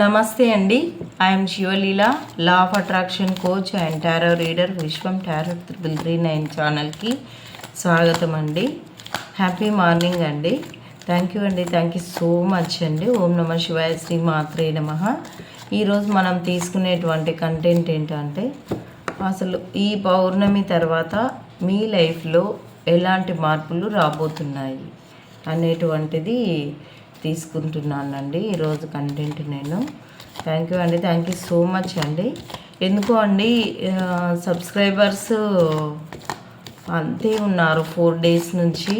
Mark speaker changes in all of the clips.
Speaker 1: నమస్తే అండి. I'm Shivaleela, law of attraction coach and tarot reader, Vishwam tarot 339 ఛానల్కి స్వాగతం అండి. హ్యాపీ మార్నింగ్ అండి. థ్యాంక్ యూ అండి. థ్యాంక్ యూ సో మచ్ అండి. ఓం నమ శివాయ, శ్రీ మాత్రే నమః. ఈరోజు మనం తీసుకునేటువంటి కంటెంట్ ఏంటంటే, అసలు ఈ పౌర్ణమి తర్వాత మీ లైఫ్లో ఎలాంటి మార్పులు రాబోతున్నాయి అనేటువంటిది తీసుకుంటున్నానండి ఈరోజు కంటెంట్ నేను. థ్యాంక్ యూ అండి. థ్యాంక్ యూ సో మచ్ అండి. ఎందుకో అండి సబ్స్క్రైబర్స్ అంతే ఉన్నారు 4 days నుంచి.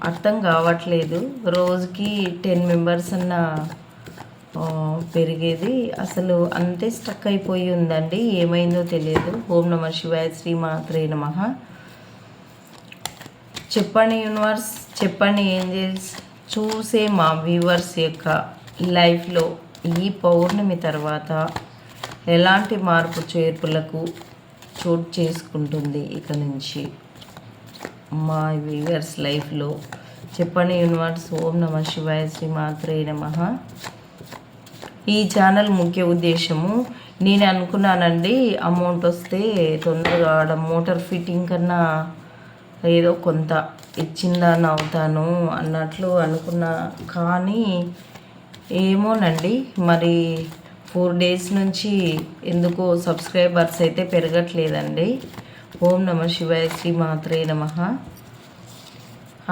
Speaker 1: అర్థం కావట్లేదు. రోజుకి 10 members అన్న పెరిగేది, అసలు అంతే స్టక్ అయిపోయి ఉందండి. ఏమైందో తెలియదు. ఓం నమ శివాయ, శ్రీ మాత్రే నమః. చెప్పండి యూనివర్స్, చెప్పండి ఏంజెల్స్, చూసే మా వ్యూవర్స్ యొక్క లైఫ్లో ఈ పౌర్ణమి తర్వాత ఎలాంటి మార్పు చేర్పులకు చోటు చేసుకుంటుంది ఇక నుంచి మా వ్యూవర్స్ లైఫ్లో. చెప్పండి యూనివర్స్. ఓం నమ శివాయ, శ్రీ మాత్రే నమః. ఈ ఛానల్ ముఖ్య ఉద్దేశము, నేను అనుకున్నానండి అమౌంట్ వస్తే తొందరగా ఆడ మోటార్ ఫిట్టింగ్ కన్నా ఏదో కొంత ఇచ్చిందని అవుతాను అన్నట్లు అనుకున్నా. కానీ ఏమోనండి, మరి 4 days నుంచి ఎందుకో సబ్స్క్రైబర్స్ అయితే పెరగట్లేదండి. ఓం నమ శివాయ, శ్రీ మాత్రే నమః.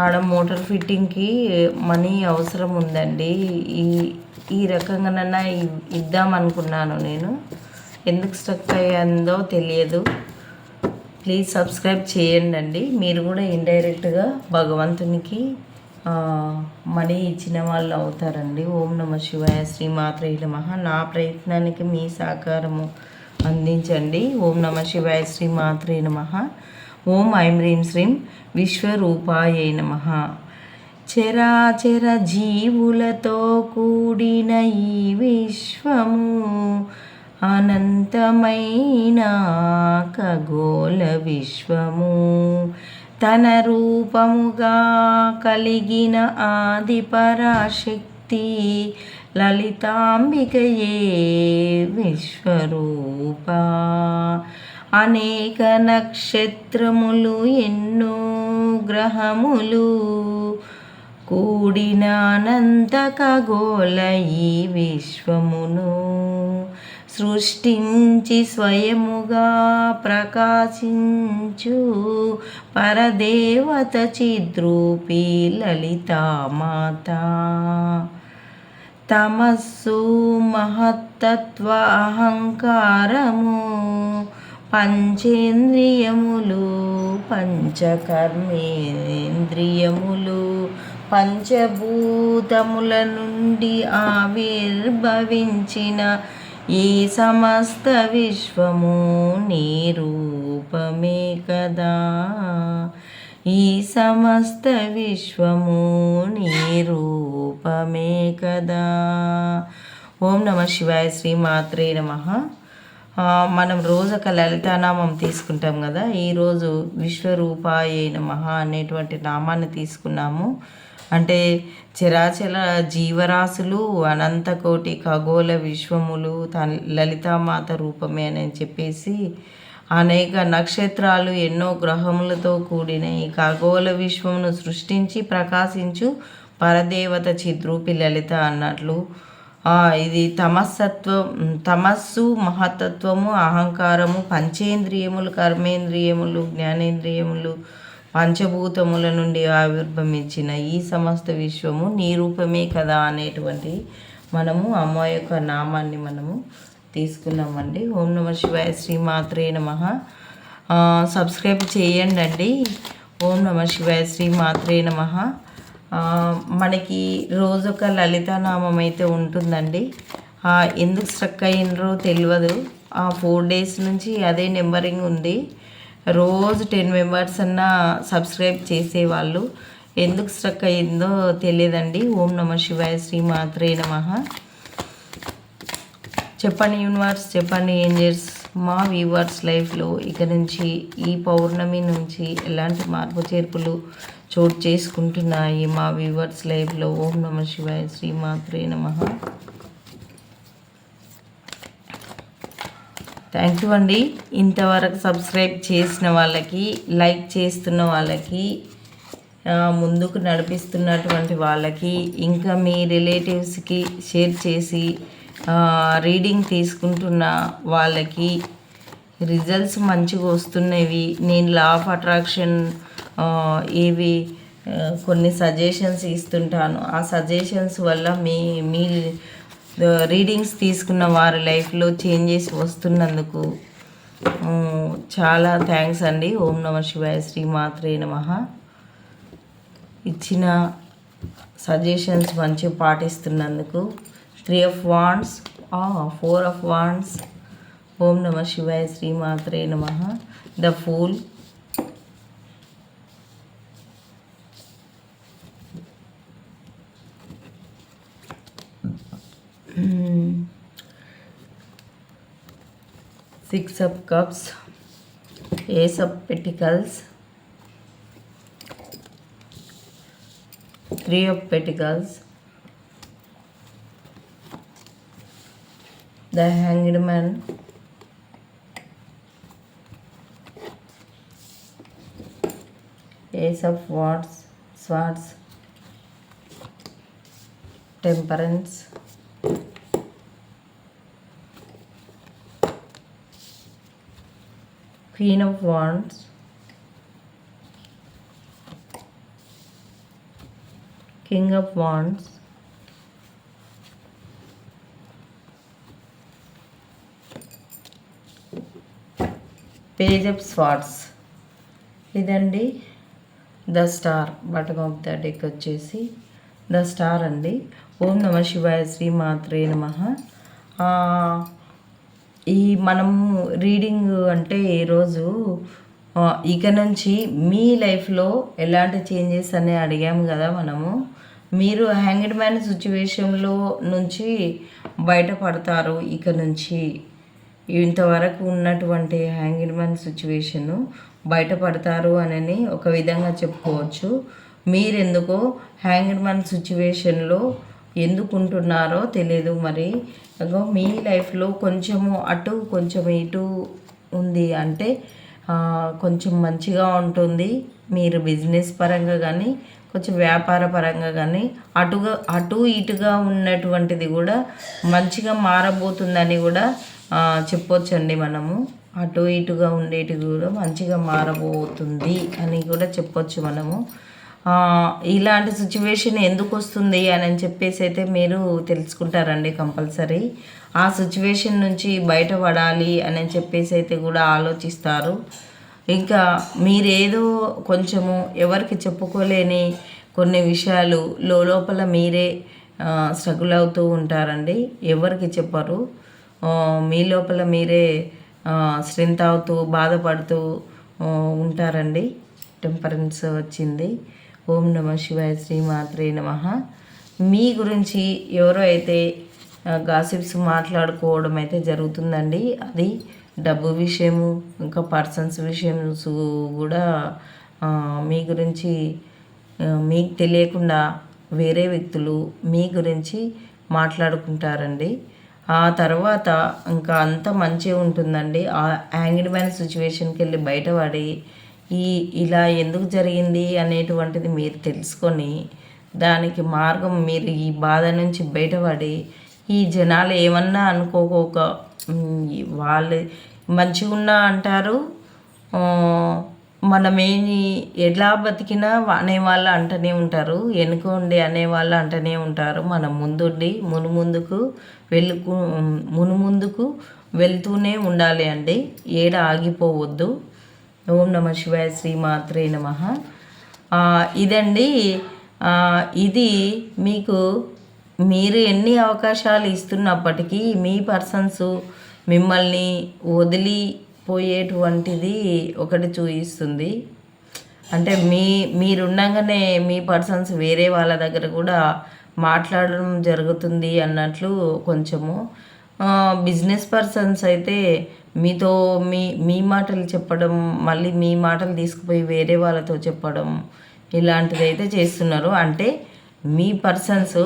Speaker 1: ఆడ మోటార్ ఫిట్టింగ్కి మనీ అవసరం ఉందండి. ఈ రకంగానన్నా ఇద్దామనుకున్నాను నేను. ఎందుకు స్టక్ అయ్యిందో తెలియదు. ప్లీజ్ సబ్స్క్రైబ్ చేయండి. మీరు కూడా ఇండైరెక్ట్గా భగవంతునికి మనీ ఇచ్చిన వాళ్ళు అవుతారండి. ఓం నమ శివాయ, శ్రీ మాత్రే నమః. నా ప్రయత్నానికి మీ సహకారము అందించండి. ఓం నమ శివాయ, శ్రీ మాత్రే నమః. ఓం ఐం హ్రీం శ్రీం విశ్వరూపాయ నమః. చరాచర జీవులతో కూడిన ఈ విశ్వము అనంతమైన ఖగోళ విశ్వము, తన రూపముగా కలిగిన ఆది పరాశక్తి లలితాంబికయే విశ్వరూప. అనేక నక్షత్రములు, ఎన్నో గ్రహములు కూడిన అనంత ఖగోళ ఈ విశ్వమును సృష్టించి స్వయముగా ప్రకాశించు పరదేవత చిద్రూపి లలితామాత. తమస్సు మహత్తత్వ అహంకారము, పంచేంద్రియములు పంచకర్మేంద్రియములు, పంచభూతముల నుండి ఆవిర్భవించిన ఈ సమస్త విశ్వము నీ రూపమే కదా. ఈ సమస్త విశ్వము నీ రూపమే కదా. ఓం నమ శివాయ, శ్రీ మాత్రే నమః. మనం రోజు ఒక లలితానామం తీసుకుంటాం కదా. ఈరోజు విశ్వరూపాయ నమః అనేటువంటి నామాన్ని తీసుకున్నాము. అంటే చరాచర జీవరాశులు, అనంతకోటి ఖగోళ విశ్వములు లలితామాత రూపమే అని చెప్పేసి, అనేక నక్షత్రాలు, ఎన్నో గ్రహములతో కూడిన ఈ ఖగోళ విశ్వమును సృష్టించి ప్రకాశించు పరదేవత చిద్రూపి లలిత అన్నట్లు. ఇది తమస్సు మహత్తత్వము, అహంకారము, పంచేంద్రియములు, కర్మేంద్రియములు, జ్ఞానేంద్రియములు, పంచభూతముల నుండి ఆవిర్భవించిన ఈ సమస్త విశ్వము నీ రూపమే కదా అనేటువంటి మనము అమ్మ యొక్క నామాన్ని మనము తీసుకున్నామండి. ఓం నమ శివాయ, శ్రీ మాత్రే నమః. సబ్స్క్రైబ్ చేయండి. ఓం నమ శివాయ, శ్రీ మాత్రే నమః. మనకి రోజొక లలితానామం అయితే ఉంటుందండి. ఎందుకు స్ట్రక్ అయినరో తెలియదు. 4 days నుంచి అదే నెంబరింగ్ ఉంది. రోజు 10 members అన్నా సబ్స్క్రైబ్ చేసేవాళ్ళు. ఎందుకు స్ట్రక్ అయ్యిందో తెలియదండి. ఓం నమ శివాయ, శ్రీ మాత్రే నమః. చెప్పండి యూనివర్స్, చెప్పండి ఏంజెల్స్, మా వ్యూవర్స్ లైఫ్లో ఇక నుంచి ఈ పౌర్ణమి నుంచి ఎలాంటి మార్పు చేర్పులు చోటు చేసుకుంటున్నాయి మా వ్యూవర్స్ లైఫ్లో. ఓం నమ శివాయ, శ్రీ మాత్రే నమః. థ్యాంక్ యూ అండి. ఇంతవరకు సబ్స్క్రైబ్ చేసిన వాళ్ళకి, లైక్ చేస్తున్న వాళ్ళకి, ముందుకు నడిపిస్తున్నటువంటి వాళ్ళకి, ఇంకా మీ రిలేటివ్స్కి షేర్ చేసి రీడింగ్ తీసుకుంటున్న వాళ్ళకి రిజల్ట్స్ మంచిగా వస్తున్నవి. నేను లా ఆఫ్ అట్రాక్షన్ ఇవి కొన్ని సజెషన్స్ ఇస్తుంటాను. ఆ సజెషన్స్ వల్ల మీ రీడింగ్స్ తీసుకున్న వారి లైఫ్లో చేంజెస్ వస్తున్నందుకు చాలా థ్యాంక్స్ అండి. ఓం నమ శివాయ, శ్రీమాత్రే నమః. ఇచ్చిన సజెషన్స్ మంచిగా పాటిస్తున్నందుకు 3 of Wands, 4 of Wands. ఓం నమ శివాయ, శ్రీమాత్రే నమః. The fool, Six of Cups, Ace of Pentacles, 3 of Pentacles, the Hanged Man, Ace of Swords, Temperance, Queen of Wands, King of Wands, Page of Swords. ఇదండి the star. Bottom of the deck వచ్చేసి the star అండి. ఓం నమ శివాయ, శ్రీమాత్రే నమః. ఈ మనం రీడింగ్ అంటే ఈరోజు ఇక నుంచి మీ లైఫ్లో ఎలాంటి చేంజెస్ అని అడిగాము కదా మనము. మీరు హ్యాంగ్డ్ మ్యాన్ సిచ్యువేషన్లో నుంచి బయటపడతారు. ఇక నుంచి ఇంతవరకు ఉన్నటువంటి హ్యాంగ్డ్ మ్యాన్ సిచ్యువేషను బయటపడతారు అని ఒక విధంగా చెప్పుకోవచ్చు. మీరెందుకో హ్యాంగ్డ్ మ్యాన్ సిచ్యువేషన్లో ఎందుకు ఉంటున్నారో తెలియదు. మరి మీ లైఫ్లో కొంచెము అటు కొంచెం ఇటు ఉంది అంటే కొంచెం మంచిగా ఉంటుంది. మీరు బిజినెస్ పరంగా కానీ కొంచెం వ్యాపార పరంగా కానీ అటు ఇటుగా ఉన్నటువంటిది కూడా మంచిగా మారబోతుందని కూడా చెప్పొచ్చండి. మనము అటు ఇటుగా ఉండేటి కూడా మంచిగా మారబోతుంది అని కూడా చెప్పొచ్చు మనము. ఇలాంటి సిచ్యువేషన్ ఎందుకు వస్తుంది అని చెప్పేసి అయితే మీరు తెలుసుకుంటారండి కంపల్సరీ. ఆ సిచ్యువేషన్ నుంచి బయటపడాలి అని చెప్పేసి అయితే కూడా ఆలోచిస్తారు. ఇంకా మీరేదో కొంచెము ఎవరికి చెప్పుకోలేని కొన్ని విషయాలు లోపల మీరే స్ట్రగుల్ అవుతూ ఉంటారండి. ఎవరికి చెప్పరు. మీ లోపల మీరే స్ట్రెంత్ అవుతూ బాధపడుతూ ఉంటారండి. టెంపరెన్స్ వచ్చింది. ఓం నమ శివాయ, శ్రీమాత్రే నమః. మీ గురించి ఎవరో అయితే గాసిప్స్ మాట్లాడుకోవడం అయితే జరుగుతుందండి. అది డబ్బు విషయము, ఇంకా పర్సన్స్ విషయమ్స్ కూడా మీ గురించి మీకు తెలియకుండా వేరే వ్యక్తులు మీ గురించి మాట్లాడుకుంటారండి. ఆ తర్వాత ఇంకా అంత మంచిగా ఉంటుందండి. ఆ హ్యాంగ్డ్ మ్యాన్ సిచ్యువేషన్కి వెళ్ళి బయటపడి ఇలా ఎందుకు జరిగింది అనేటువంటిది మీరు తెలుసుకొని దానికి మార్గం, మీరు ఈ బాధ నుంచి బయటపడి ఈ జనాలు ఏమన్నా అనుకోక వాళ్ళు మంచిగా ఉన్నా అంటారు, మనమేమి ఎలా బతికినా అనేవాళ్ళు అంటూనే ఉంటారు, వెనుకోండి అనేవాళ్ళు అంటూనే ఉంటారు. మనం ముందుండి ముందుకు వెళ్తూనే ఉండాలి అండి. ఏడ ఆగిపోవద్దు. ఓం నమ శివాయ, శ్రీమాత్రే నమః. ఇదండి. ఇది మీకు మీరు ఎన్ని అవకాశాలు ఇస్తున్నప్పటికీ మీ పర్సన్స్ మిమ్మల్ని వదిలిపోయేటువంటిది ఒకటి చూపిస్తుంది. అంటే మీరుండగానే మీ పర్సన్స్ వేరే వాళ్ళ దగ్గర కూడా మాట్లాడడం జరుగుతుంది అన్నట్లు కొంచెము. బిజినెస్ పర్సన్స్ అయితే మీతో మీ మాటలు చెప్పడం, మళ్ళీ మీ మాటలు తీసుకుపోయి వేరే వాళ్ళతో చెప్పడం, ఇలాంటిది అయితే చేస్తున్నారు. అంటే మీ పర్సన్స్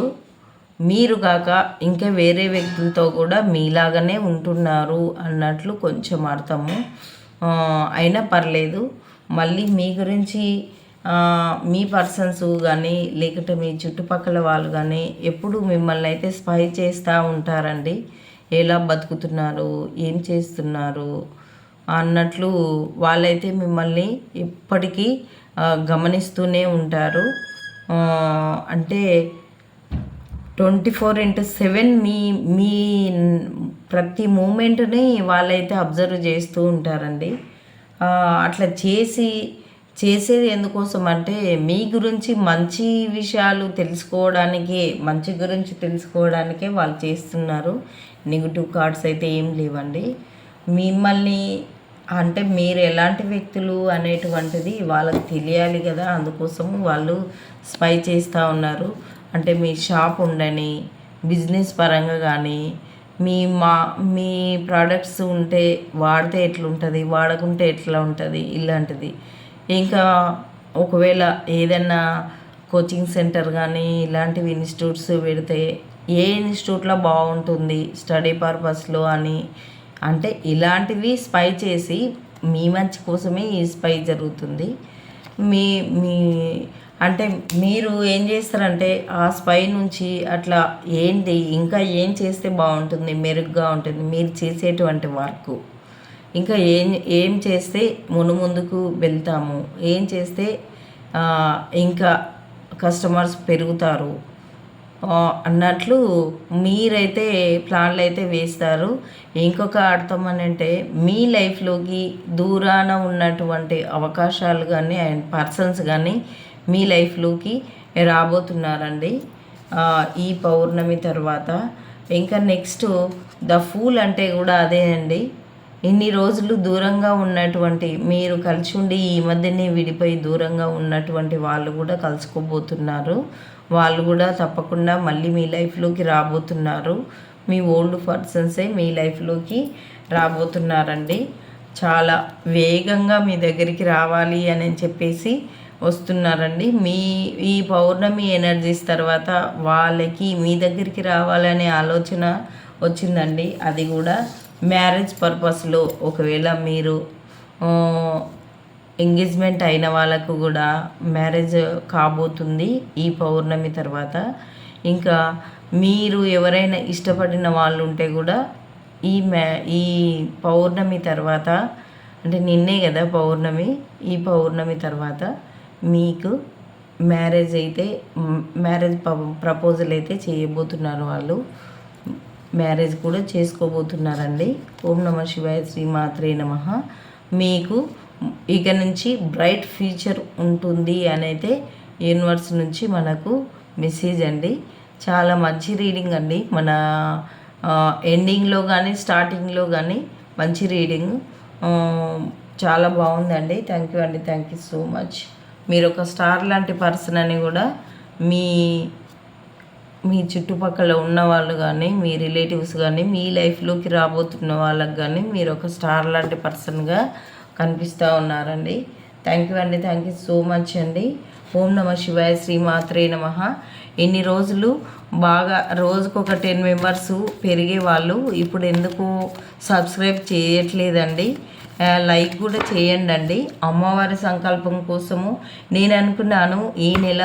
Speaker 1: మీరు కాక ఇంకా వేరే వ్యక్తులతో కూడా మీలాగానే ఉంటున్నారు అన్నట్లు కొంచెం అర్థము. అయినా పర్లేదు, మళ్ళీ మీ గురించి మీ పర్సన్స్ కానీ లేకుంటే మీ చుట్టుపక్కల వాళ్ళు కానీ ఎప్పుడు మిమ్మల్ని అయితే స్పై చేస్తూ ఉంటారండి. ఎలా బతుకుతున్నారు, ఏం చేస్తున్నారు అన్నట్లు వాళ్ళైతే మిమ్మల్ని ఎప్పటికీ గమనిస్తూనే ఉంటారు. అంటే 24/7 మీ మీ ప్రతి మూమెంట్ని వాళ్ళైతే అబ్జర్వ్ చేస్తూ ఉంటారండి. అట్లా చేసేది ఎందుకోసం అంటే మీ గురించి మంచి విషయాలు తెలుసుకోవడానికే, మంచి గురించి తెలుసుకోవడానికే వాళ్ళు చేస్తున్నారు. నెగిటివ్ కార్డ్స్ అయితే ఏం లేవండి. మిమ్మల్ని అంటే మీరు ఎలాంటి వ్యక్తులు అనేటువంటిది వాళ్ళకి తెలియాలి కదా, అందుకోసము వాళ్ళు స్పై చేస్తూ ఉన్నారు. అంటే మీ షాప్ ఉండని, బిజినెస్ పరంగా కానీ, మీ ప్రోడక్ట్స్ ఉంటే వాడితే ఎట్లుంటుంది, వాడకుంటే ఎట్లా ఉంటుంది ఇలాంటిది. ఇంకా ఒకవేళ ఏదైనా కోచింగ్ సెంటర్ కానీ ఇలాంటివి ఇన్స్టిట్యూట్స్ పెడితే ఏ ఇన్స్టిట్యూట్లో బాగుంటుంది స్టడీ పర్పస్లో అని, అంటే ఇలాంటివి స్పై చేసి మీ మంచి కోసమే ఈ స్పై జరుగుతుంది. మీ మీ అంటే మీరు ఏం చేస్తారంటే ఆ స్పై నుంచి అట్లా ఏంటి ఇంకా ఏం చేస్తే బాగుంటుంది, మెరుగ్గా ఉంటుంది మీరు చేసేటువంటి వర్క్, ఇంకా ఏం చేస్తే ముందుకు వెళ్తాము, ఏం చేస్తే ఇంకా కస్టమర్స్ పెరుగుతారు అన్నట్లు మీరైతే ప్లాన్లు అయితే వేస్తారు. ఇంకొక అర్థం అని అంటే మీ లైఫ్లోకి దూరాన ఉన్నటువంటి అవకాశాలు కానీ అండ్ పర్సన్స్ కానీ మీ లైఫ్లోకి రాబోతున్నారండి ఈ పౌర్ణమి తర్వాత. ఇంకా నెక్స్ట్ ద ఫూల్ అంటే కూడా అదే అండి. ఇన్ని రోజులు దూరంగా ఉన్నటువంటి మీరు కలిసి ఉండి ఈ మధ్యనే విడిపోయి దూరంగా ఉన్నటువంటి వాళ్ళు కూడా కలుసుకోబోతున్నారు. వాళ్ళు కూడా తప్పకుండా మళ్ళీ మీ లైఫ్లోకి రాబోతున్నారు. మీ ఓల్డ్ పర్సన్సే మీ లైఫ్లోకి రాబోతున్నారండి. చాలా వేగంగా మీ దగ్గరికి రావాలి అని చెప్పేసి వస్తున్నారండి. ఈ పౌర్ణమి ఎనర్జీస్ తర్వాత వాళ్ళకి మీ దగ్గరికి రావాలనే ఆలోచన వచ్చిందండి. అది కూడా మ్యారేజ్ పర్పస్లో. ఒకవేళ మీరు ఎంగేజ్మెంట్ అయిన వాళ్ళకు కూడా మ్యారేజ్ కాబోతుంది ఈ పౌర్ణమి తర్వాత. ఇంకా మీరు ఎవరైనా ఇష్టపడిన వాళ్ళు ఉంటే కూడా ఈ పౌర్ణమి తర్వాత, అంటే నిన్నే కదా పౌర్ణమి, ఈ పౌర్ణమి తర్వాత మీకు మ్యారేజ్ ప్రపోజల్ అయితే చేయబోతున్నారు. వాళ్ళు మ్యారేజ్ కూడా చేసుకోబోతున్నారండి. ఓం నమః శివాయ, శ్రీమాత్రే నమః. మీకు ఇక నుంచి బ్రైట్ ఫ్యూచర్ ఉంటుంది అనైతే యూనివర్స్ నుంచి మనకు మెసేజ్ అండి. చాలా మంచి రీడింగ్ అండి. మన ఎండింగ్లో కానీ స్టార్టింగ్లో కానీ మంచి రీడింగ్, చాలా బాగుందండి. థ్యాంక్ యూ అండి, థ్యాంక్ యూ సో మచ్. మీరు ఒక స్టార్ లాంటి పర్సన్ అని కూడా మీ చుట్టుపక్కల ఉన్న వాళ్ళు కానీ మీ రిలేటివ్స్ కానీ మీ లైఫ్లోకి రాబోతున్న వాళ్ళకి కానీ మీరు ఒక స్టార్ లాంటి పర్సన్గా కనిపిస్తూ ఉన్నారండి. థ్యాంక్ యూ అండి, థ్యాంక్ యూ సో మచ్ అండి. ఓం నమః శివాయ, శ్రీమాత్రే నమః. ఇన్ని రోజులు బాగా రోజుకొక 10 మెంబర్స్ పెరిగే వాళ్ళు ఇప్పుడు ఎందుకు సబ్స్క్రైబ్ చేయట్లేదండి? లైక్ కూడా చేయండి. అమ్మవారి సంకల్పం కోసము నేను అనుకున్నాను ఈ నెల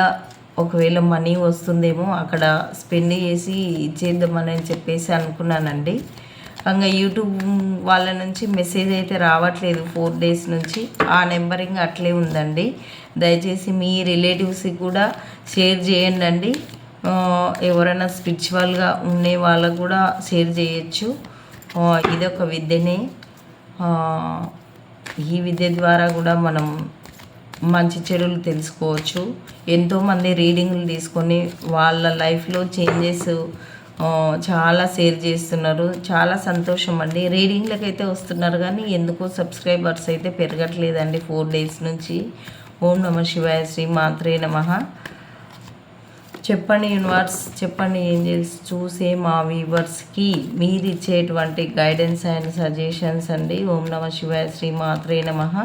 Speaker 1: ఒకవేళ మనీ వస్తుందేమో అక్కడ స్పెండ్ చేసి ఇచ్చేద్దామని చెప్పేసి అనుకున్నానండి. ఇంకా యూట్యూబ్ వాళ్ళ నుంచి మెసేజ్ అయితే రావట్లేదు 4 days నుంచి. ఆ నెంబరింగ్ అట్లే ఉందండి. దయచేసి మీ రిలేటివ్స్కి కూడా షేర్ చేయండి. ఎవరైనా స్పిరిచువల్గా ఉండే వాళ్ళకు కూడా షేర్ చేయొచ్చు. ఇదొక విద్యనే. ఈ విద్య ద్వారా కూడా మనం మంచి చెడులు తెలుసుకోవచ్చు. ఎంతోమంది రీడింగ్లు తీసుకొని వాళ్ళ లైఫ్లో చేంజెస్ చాలా షేర్ చేస్తున్నారు. చాలా సంతోషం అండి. రీడింగ్లకు అయితే వస్తున్నారు కానీ ఎందుకో సబ్స్క్రైబర్స్ అయితే పెరగట్లేదండి 4 days నుంచి. ఓం నమః శివాయ, శ్రీమాత్రే నమః. చెప్పండి యూనివర్స్, చెప్పండి ఏంజెల్స్, చూసే మా వ్యూవర్స్కి మీరు ఇచ్చేటువంటి గైడెన్స్ అండ్ సజెషన్స్ అండి. ఓం నమః శివాయ, శ్రీమాత్రే నమః.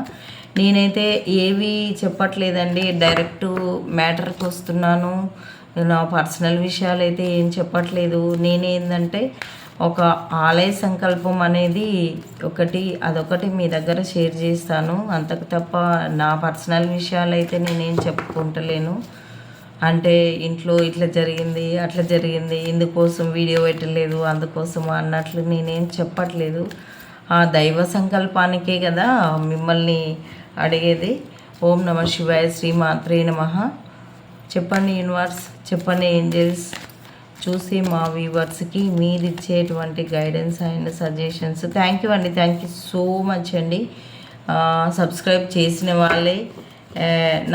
Speaker 1: నేనైతే ఏవి చెప్పట్లేదండి, డైరెక్ట్ మ్యాటర్కి వస్తున్నాను. నా పర్సనల్ విషయాలు అయితే ఏం చెప్పట్లేదు. నేనేందంటే ఒక ఆలయ సంకల్పం అనేది అదొకటి మీ దగ్గర షేర్ చేస్తాను. అంతకు తప్ప నా పర్సనల్ విషయాలు అయితే నేనేం చెప్పుకుంటలేను. అంటే ఇంట్లో ఇట్లా జరిగింది, అట్లా జరిగింది, ఇందుకోసం వీడియో పెట్టలేదు, అందుకోసం అన్నట్లు నేనేం చెప్పట్లేదు. ఆ దైవ సంకల్పానికే కదా మిమ్మల్ని అడిగేది. ఓం నమ శివాయ, శ్రీమాత్రే నమః. చెప్పండి యూనివర్స్, చెప్పండి ఏంజల్స్, చూసి మా వ్యూవర్స్కి మీరు ఇచ్చేటువంటి guidance and suggestions. Thank you అండి, థ్యాంక్ యూ సో మచ్ అండి. సబ్స్క్రైబ్ చేసిన వాళ్ళే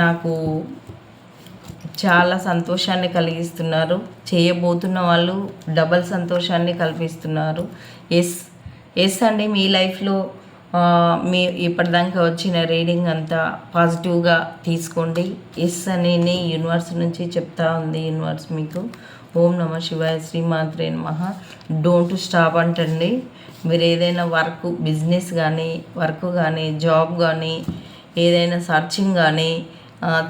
Speaker 1: నాకు చాలా సంతోషాన్ని కలిగిస్తున్నారు. చేయబోతున్న వాళ్ళు డబల్ సంతోషాన్ని కల్పిస్తున్నారు. ఎస్ అండి, మీ లైఫ్లో మీ ఇప్పటిదాకా వచ్చిన రీడింగ్ అంతా పాజిటివ్గా తీసుకోండి. ఎస్ అని యూనివర్స్ నుంచి చెప్తా ఉంది యూనివర్స్ మీకు. ఓం నమ శివాయ, శ్రీమాత్రే నమః. డోంట్ స్టాప్ అంటండి. మీరు ఏదైనా బిజినెస్ కానీ జాబ్ కానీ ఏదైనా సర్చింగ్ కానీ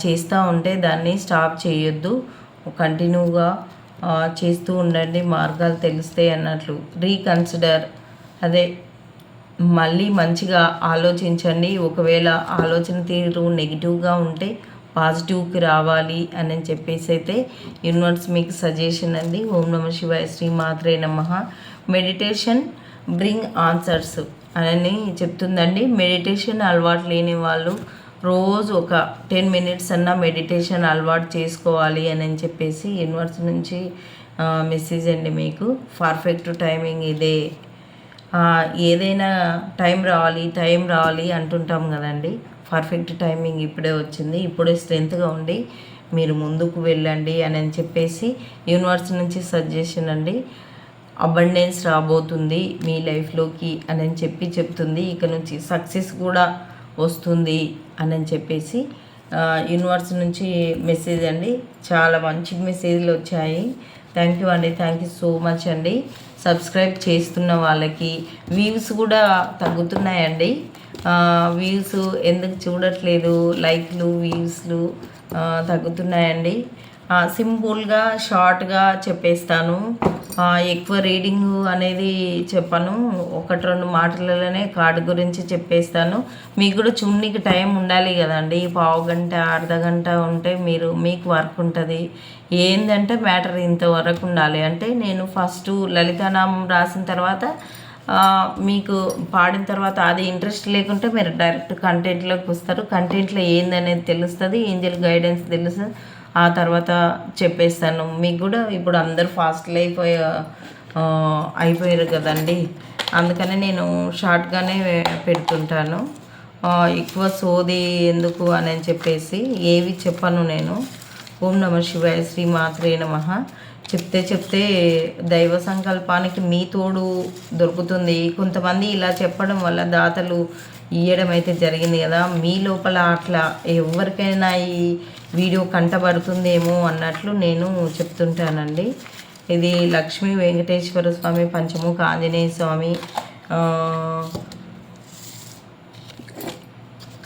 Speaker 1: చేస్తూ ఉంటే దాన్ని స్టాప్ చేయొద్దు. కంటిన్యూగా చేస్తూ ఉండండి, మార్గాలు తెలుస్తాయి అన్నట్లు. రీకన్సిడర్, అదే మళ్ళీ మంచిగా ఆలోచించండి. ఒకవేళ ఆలోచన తీరు నెగిటివ్గా ఉంటే పాజిటివ్కి రావాలి అని చెప్పేసి అయితే యూనివర్స్ మీకు సజెషన్ అండి. ఓం నమ శివాయ, శ్రీమాత్రే నమః. మెడిటేషన్ బ్రింగ్ ఆన్సర్స్ అని చెప్తుందండి. మెడిటేషన్ అలవాటు లేని వాళ్ళు రోజు ఒక 10 minutes అన్నా మెడిటేషన్ అలవాటు చేసుకోవాలి అని చెప్పేసి యూనివర్స్ నుంచి మెసేజ్ అండి మీకు. పర్ఫెక్ట్ టైమింగ్ ఇదే. ఏదైనా టైం రావాలి అంటుంటాం కదండి. పర్ఫెక్ట్ టైమింగ్ ఇప్పుడే వచ్చింది. ఇప్పుడే స్ట్రెంత్గా ఉండి మీరు ముందుకు వెళ్ళండి అని చెప్పేసి యూనివర్స్ నుంచి సజెషన్ అండి. అబండెన్స్ రాబోతుంది మీ లైఫ్లోకి అని చెప్తుంది. ఇక నుంచి సక్సెస్ కూడా వస్తుంది అని చెప్పేసి యూనివర్స్ నుంచి మెసేజ్ అండి. చాలా మంచి మెసేజ్లు వచ్చాయి. థ్యాంక్ యూ అండి, థ్యాంక్ యూ సో మచ్ అండి. సబ్స్క్రైబ్ చేస్తున్న వాళ్ళకి వ్యూస్ కూడా తగ్గుతున్నాయండి. వ్యూస్ ఎందుకు చూడట్లేదు, లైక్లు వ్యూస్లు తగ్గుతున్నాయండి. సింపుల్గా షార్ట్గా చెప్పేస్తాను. ఎక్కువ రీడింగ్ అనేది చెప్పను. 1-2 మాటలలోనే కార్డు గురించి చెప్పేస్తాను. మీకు కూడా చూడడానికి టైం ఉండాలి కదండి. పావు గంట, అర్ధ గంట ఉంటే మీకు వర్క్ ఉంటుంది. ఏంటంటే మ్యాటర్ ఇంతవరకు ఉండాలి. అంటే నేను ఫస్ట్ లలితానామం రాసిన తర్వాత మీకు పాడిన తర్వాత అది ఇంట్రెస్ట్ లేకుంటే మీరు డైరెక్ట్ కంటెంట్లోకి వస్తారు. కంటెంట్లో ఏందనేది తెలుస్తుంది, ఏంజల్ గైడెన్స్ తెలుస్తుంది. ఆ తర్వాత చెప్పేస్తాను. మీకు కూడా ఇప్పుడు అందరూ ఫాస్ట్లో అయిపోయారు కదండి. అందుకని నేను షార్ట్గానే పెడుతుంటాను. ఎక్కువ సోది ఎందుకు అని చెప్పేసి ఏవి చెప్పను నేను. ఓం నమ శివాయ, శ్రీమాత్రే నమః. చెప్తే దైవ సంకల్పానికి మీ తోడు దొరుకుతుంది. కొంతమంది ఇలా చెప్పడం వల్ల దాతలు ఇవ్వడం అయితే జరిగింది కదా. మీ లోపల అట్లా ఎవరికైనా ఈ వీడియో కంటబడుతుందేమో అన్నట్లు నేను చెప్తుంటానండి. ఇది లక్ష్మీ వెంకటేశ్వర స్వామి, పంచముఖ ఆంజనేయ స్వామి,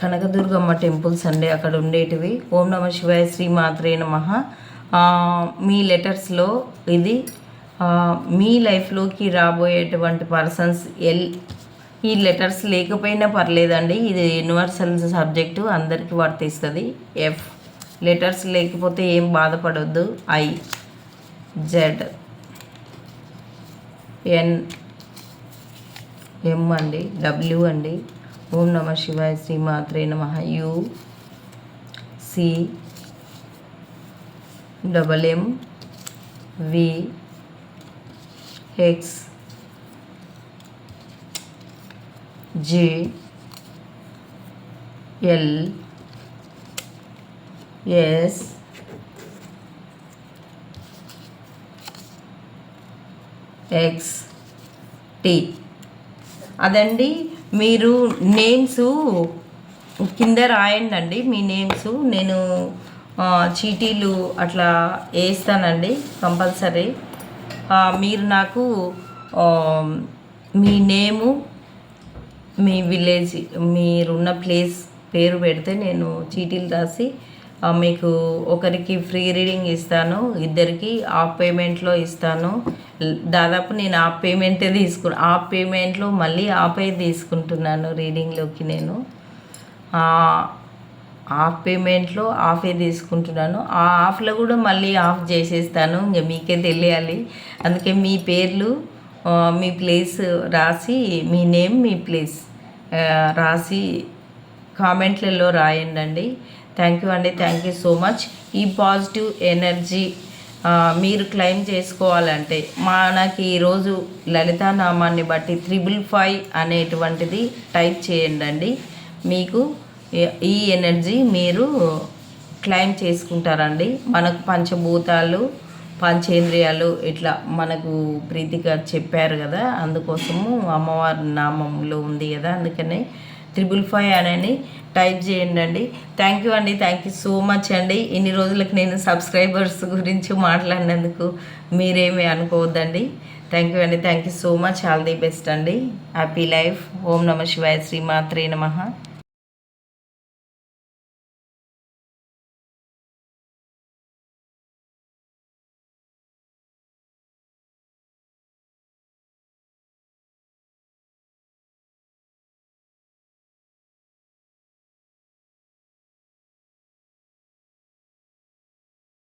Speaker 1: కనకదుర్గమ్మ టెంపుల్స్ అండి అక్కడ ఉండేటివి. ఓం నమ శివాయ, శ్రీమాత్రే నమః. మీ లెటర్స్లో ఇది మీ లైఫ్లోకి రాబోయేటువంటి పర్సన్స్ ఈ లెటర్స్ లేకపోయినా పర్లేదండి. ఇది యూనివర్సల్ సబ్జెక్టు, అందరికీ వర్తిస్తుంది. ఎఫ్ లెటర్స్ లేకపోతే ఏం బాధపడొద్దు. I, Z, N, M అండి, W అండి. ఓం నమ శివాయ, శ్రీమాత్రే నమః. U, C, M, V, X, J, L, S, X, T. అదండి. మీరు నేమ్స్ కింద రాయండి అండి, మీ నేమ్స్. నేను చీటీలు అట్లా వేస్తానండి కంపల్సరీ. మీరు నాకు మీ నేము, మీ విలేజ్, మీరున్న ప్లేస్ పేరు పెడితే నేను చీటీలు రాసి మీకు ఒకరికి ఫ్రీ రీడింగ్ ఇస్తాను, ఇద్దరికి హాఫ్ పేమెంట్లో ఇస్తాను. దాదాపు నేను హాఫ్ పేమెంట్లో మళ్ళీ హాఫే తీసుకుంటున్నాను రీడింగ్లోకి. నేను హాఫ్ పేమెంట్లో హాఫే తీసుకుంటున్నాను. ఆ హాఫ్లో కూడా మళ్ళీ ఆఫ్ చేసేస్తాను, ఇంకా మీకే తెలియాలి. అందుకే మీ పేర్లు, మీ ప్లేస్ రాసి, మీ నేమ్, మీ ప్లేస్ రాసి కామెంట్లలో రాయండి. థ్యాంక్ యూ అండి, థ్యాంక్ యూ సో మచ్. ఈ పాజిటివ్ ఎనర్జీ మీరు క్లెయిమ్ చేసుకోవాలంటే మనకి ఈరోజు లలితానామాన్ని బట్టి 555 అనేటువంటిది టైప్ చేయండి. మీకు ఈ ఎనర్జీ మీరు క్లెయిమ్ చేసుకుంటారండి. మనకు పంచభూతాలు, పంచేంద్రియాలు ఇట్లా మనకు ప్రీతిగా చెప్పారు కదా, అందుకోసము అమ్మవారి నామంలో ఉంది కదా, అందుకనే 555 అని టైప్ చేయండి. థ్యాంక్ యూ అండి, థ్యాంక్ యూ సో మచ్ అండి. ఇన్ని రోజులకు నేను సబ్స్క్రైబర్స్ గురించి మాట్లాడినందుకు మీరేమీ అనుకోవద్దండి. థ్యాంక్ యూ అండి, thank you so much. All the best అండి. Happy life. ఓం నమ శివాయ. శ్రీమాత్రే నమః.